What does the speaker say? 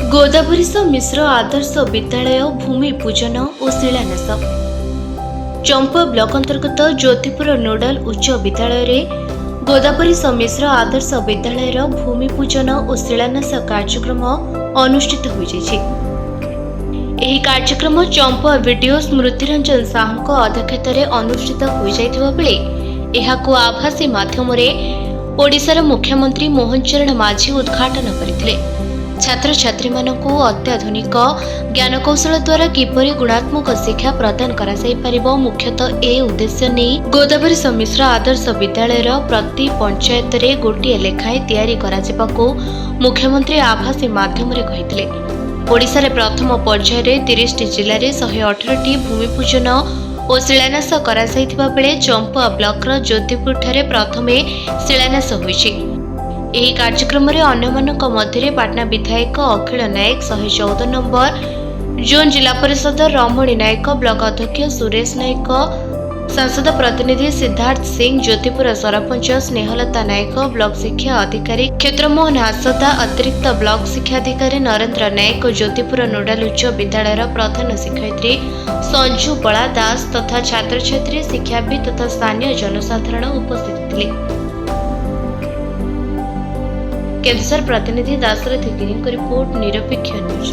गोदावरीश मिश्र आदर्श विद्यालय भूमि पूजन और शिलान्यास। चंपा ब्लॉक अंतर्गत ज्योतिपुर नोडल उच्च विद्यालय रे गोदावरीश मिश्र आदर्श विद्यालय भूमि पूजन और शिलान्यास कार्यक्रम अनुष्ठित होइछि। एही कार्यक्रम चंपा वीडियो स्मृतिरंजन साहू अध्यक्षतार अनुष्ठित हो जाइथिबा बेले एहाकु आभासी माध्यम रे ओडिशार मुख्यमंत्री मोहन चरण माझी उद्घाटन करथिले। छात्र छात्री मानकु अत्याधुनिक ज्ञान कौशल द्वारा किपरि गुणात्मक शिक्षा प्रदान करा जाय परिबो मुख्यतः ए उद्देश्य नै गोदावरीश मिश्र आदर्श विद्यालय प्रति पंचायत रे गोटिए लेखाएं तैयारी करा जेबाकु मुख्यमंत्री आभासी माध्यम रे कहिथिले। ओडिशा रे प्रथम पर्याय रे 30 जिल्ला रे 118 भूमि पूजन और शिलान्यास करा जायथिबा बेले चंपा ब्लॉक रो ज्योतिपुर ठारे प्रथमे शिलान्यास होइछि। ଏହି କାର୍ଯ୍ୟକ୍ରମରେ ଅନ୍ୟମାନଙ୍କ ମଧ୍ୟରେ ପାଟନା ବିଧାୟକ ଅଖିଳ ନାୟକ 114 ନମ୍ବର ଜୋନ୍ ଜିଲ୍ଲା ପରିଷଦ ରମଣୀ ନାୟକ ବ୍ଲକ ଅଧ୍ୟକ୍ଷ ସୁରେଶ ନାୟକ ସାଂସଦ ପ୍ରତିନିଧି ସିଦ୍ଧାର୍ଥ ସିଂ ଜ୍ୟୋତିପୁର ସରପଞ୍ଚ ସ୍ନେହଲତା ନାୟକ ବ୍ଲକ ଶିକ୍ଷା ଅଧିକାରୀ କ୍ଷେତ୍ରମୋହନ ହାସଦା ଅତିରିକ୍ତ ବ୍ଲକ ଶିକ୍ଷାଧିକାରୀ ନରେନ୍ଦ୍ର ନାୟକ ଜ୍ୟୋତିପୁର ନୋଡାଲ ଉଚ୍ଚ ବିଦ୍ୟାଳୟର ପ୍ରଧାନ ଶିକ୍ଷୟିତ୍ରୀ ସଞ୍ଜୁ ବଳା ଦାସ ତଥା ଛାତ୍ରଛାତ୍ରୀ ଶିକ୍ଷାବିତ୍ ତଥା ସ୍ଥାନୀୟ ଜନସାଧାରଣ ଉପସ୍ଥିତ ଥିଲେ। केंद्र प्रतिनिधि दाशरथी गिरी रिपोर्ट निरपेक्ष न्यूज।